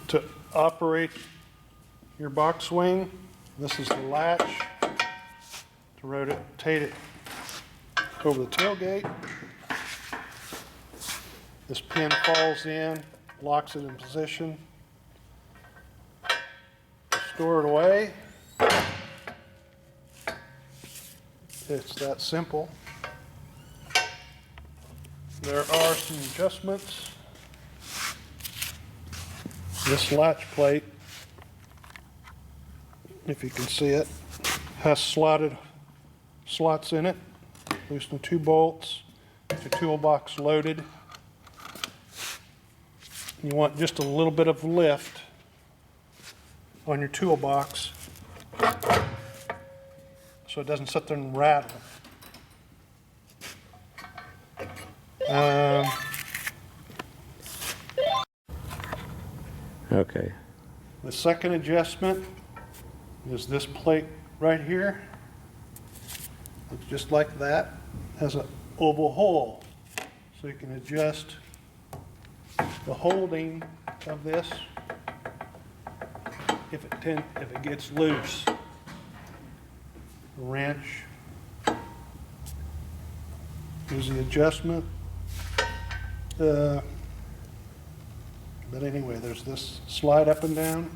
To operate your box swing, this is the latch to rotate it over the tailgate. This pin falls in, locks it in position. Store it away. It's that simple. There are some adjustments. This latch plate, if you can see it, has slots in it. Loosen 2 bolts. Your toolbox loaded. You want just a little bit of lift on your toolbox so it doesn't sit there and rattle. Okay. The second adjustment is this plate right here. Looks just like that. Has an oval hole, so you can adjust the holding of this if it gets loose. The wrench is the adjustment. But anyway, there's this slide up and down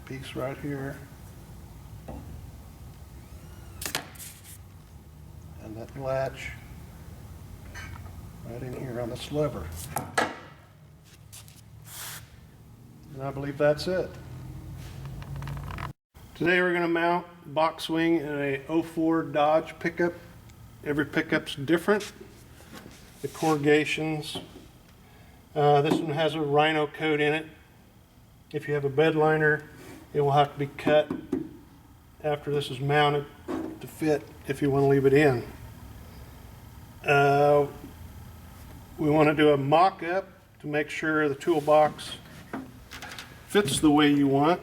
piece right here, and that latch right in here on this lever. And I believe that's it. Today we're going to mount box swing in a 04 Dodge pickup. Every pickup's different. The corrugations. This one has a rhino coat in it. If you have a bed liner, it will have to be cut after this is mounted to fit if you want to leave it in. We want to do a mock-up to make sure the toolbox fits the way you want.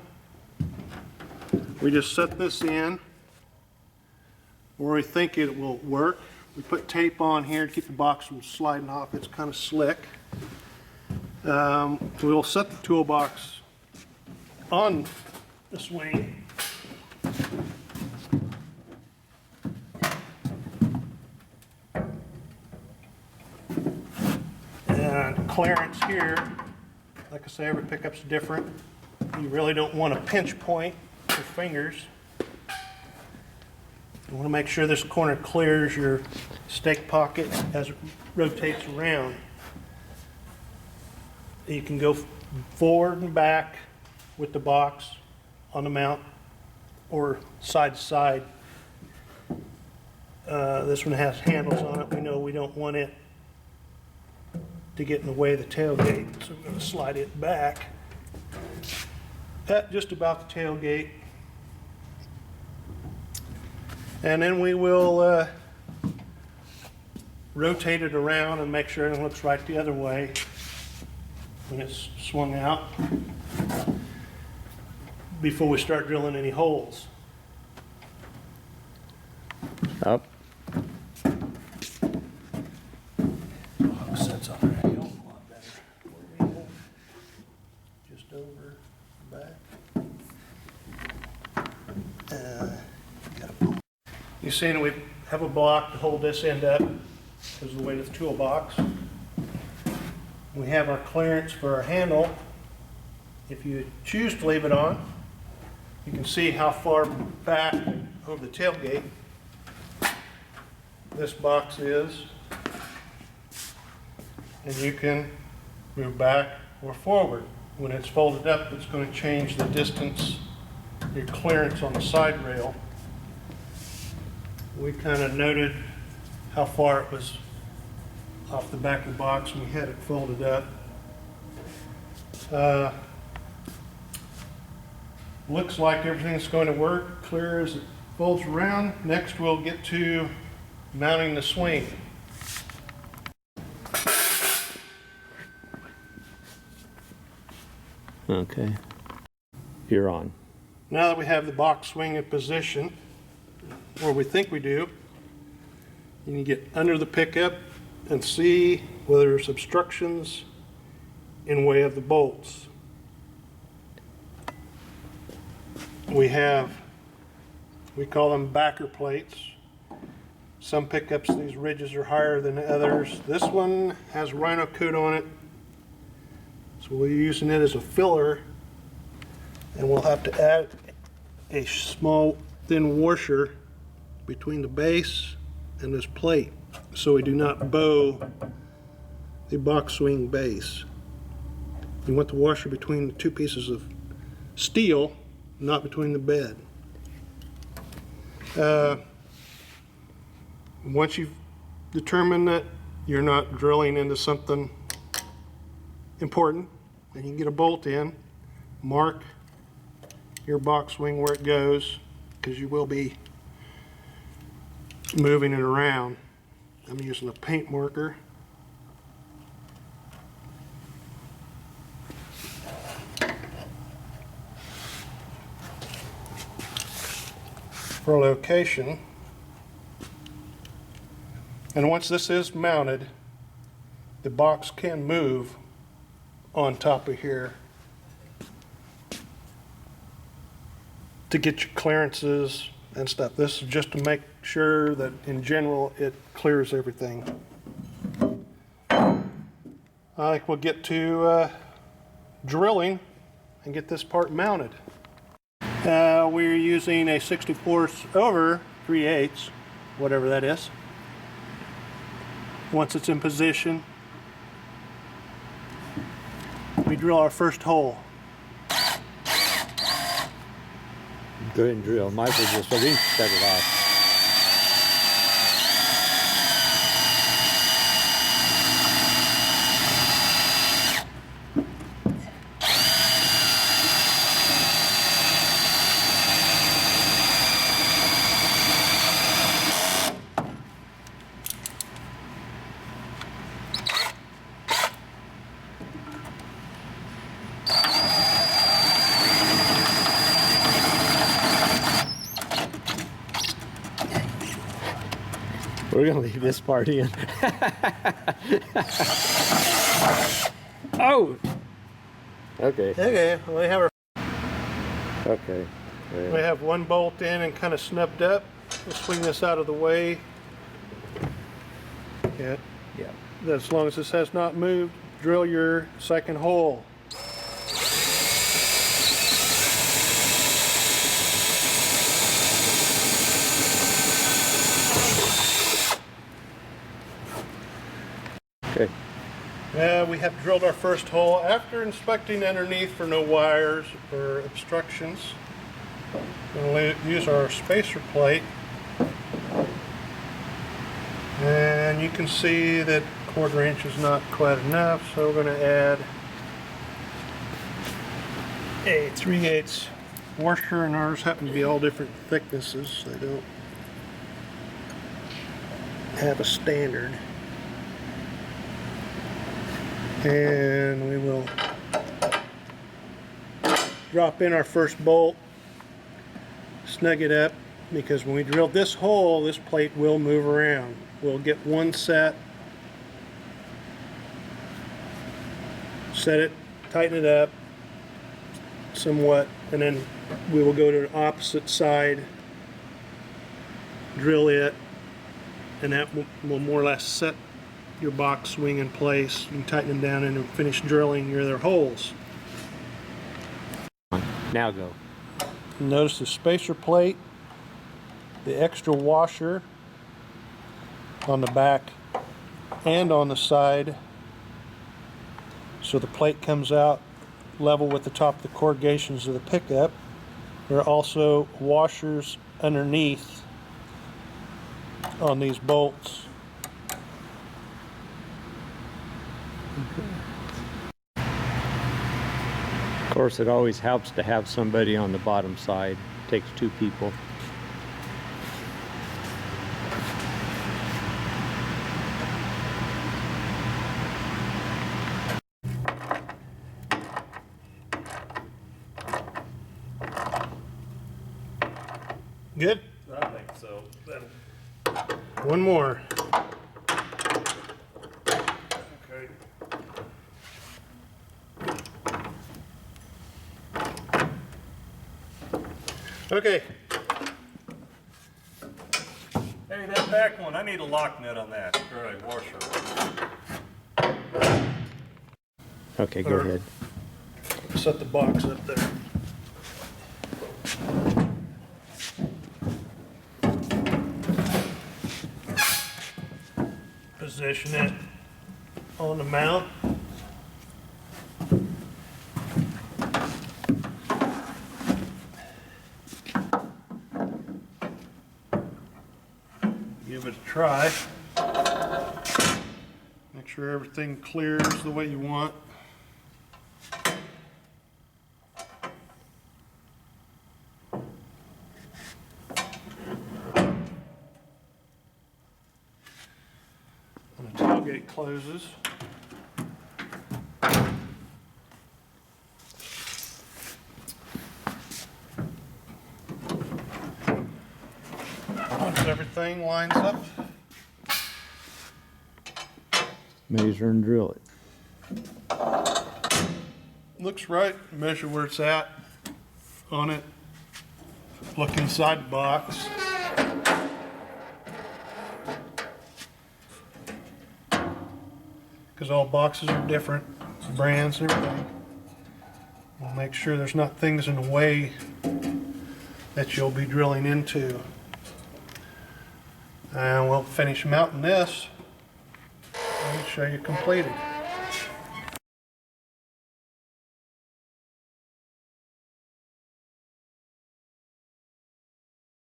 We just set this in where we think it will work. We put tape on here to keep the box from sliding off. It's kind of slick. We'll set the toolbox on the swing. And clearance here, like I say, every pickup's different. You really don't want to pinch point your fingers. You want to make sure this corner clears your stake pocket as it rotates around. You can go forward and back with the box on the mount or side to side. This one has handles on it. We know we don't want it to get in the way of the tailgate, so we're going to slide it back at just about the tailgate. And then we will rotate it around and make sure it looks right the other way when it's swung out before we start drilling any holes. Up. Sets on there a lot better. Just over the back. Gotta pull. You see that we have a block to hold this end up because of the weight of the toolbox. We have our clearance for our handle. If you choose to leave it on, you can see how far back over the tailgate this box is. And you can move back or forward. When it's folded up, it's going to change the distance, your clearance on the side rail. We kind of noted how far it was off the back of the box when we had it folded up. Looks like everything's going to work clear as it folds around. Next we'll get to mounting the swing. Okay. You're on. Now that we have the box swing in position, or we think we do, you can get under the pickup and see whether there's obstructions in way of the bolts. We call them backer plates. Some pickups, these ridges are higher than others. This one has rhino coat on it, so we're using it as a filler, and we'll have to add a small thin washer between the base and this plate so we do not bow the box swing base. You want the washer between the two pieces of steel, not between the bed. Once you've determined that you're not drilling into something important, then you can get a bolt in, mark your box swing where it goes, because you will be moving it around. I'm using a paint marker. For location. And once this is mounted, the box can move on top of here to get your clearances and stuff. This is just to make sure that in general it clears everything. I think we'll get to drilling and get this part mounted. We're using a 64th over 3/8, whatever that is. Once it's in position, we drill our first hole. Go ahead and drill. Might as well just set it off. We're gonna leave this part in. Oh! Okay. Okay, we have our Okay. We have one bolt in and kind of snubbed up. We'll swing this out of the way. Yeah. Yeah. As long as this has not moved, drill your second hole. Okay. We have drilled our first hole. After inspecting underneath for no wires or obstructions, we'll use our spacer plate. And you can see that 1/4 inch is not quite enough, so we're going to add a 3/8 washer, and ours happen to be all different thicknesses. They don't have a standard. And we will drop in our first bolt, snug it up, because when we drill this hole, this plate will move around. We'll get one set, set it, tighten it up somewhat, and then we will go to the opposite side, drill it, and that will more or less set your box swing in place. You can tighten them down and finish drilling your other holes. Now go. Notice the spacer plate, the extra washer on the back and on the side, so the plate comes out level with the top of the corrugations of the pickup. There are also washers underneath on these bolts. Of course, it always helps to have somebody on the bottom side. It takes 2 people. Good? I think so. One more. Okay. Okay, Hey, that back one, I need a lock nut on that, or a washer. Okay, go ahead. set the box up there. Position it on the mount. Give it a try. Make sure everything clears the way you want. And the tailgate closes. Once everything lines up, Measure and drill it. looks right, measure where it's at on it. Look inside the box. Because all boxes are different, brands and everything. We'll make sure there's not things in the way that you'll be drilling into. And we'll finish mounting this and show you completed.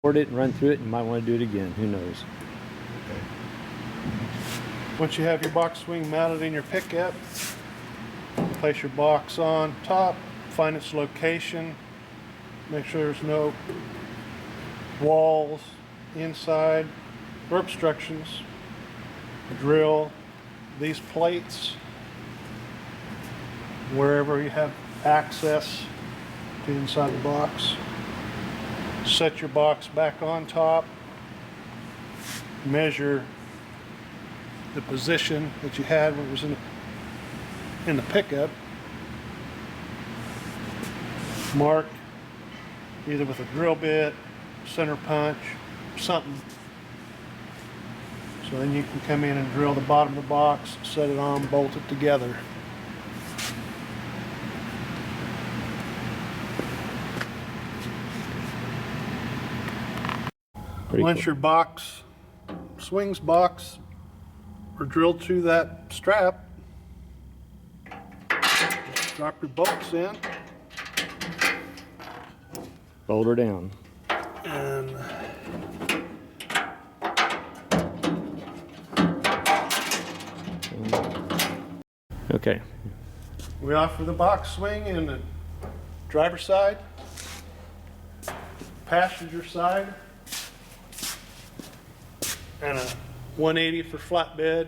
Record it and run through it, and you might want to do it again, who knows. Once you have your box swing mounted in your pickup, place your box on top, find its location, make sure there's no walls inside or obstructions. Drill these plates wherever you have access to inside the box. Set your box back on top, measure the position that you had when it was in the pickup. Mark either with a drill bit, center punch, something. So then you can come in and drill the bottom of the box, set it on, bolt it together. Pretty Once cool. your box, swings box, are drilled through that strap, drop your bolts in, Bolt her down. and Okay. we offer the box swing in the driver's side, passenger side, and a 180 for flatbed.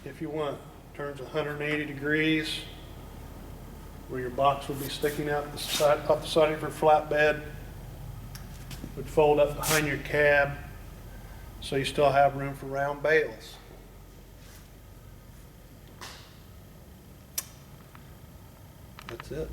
If you want, turns 180 degrees, where your box would be sticking out the side, off the side of your flatbed. Would fold up behind your cab, so you still have room for round bales. That's it.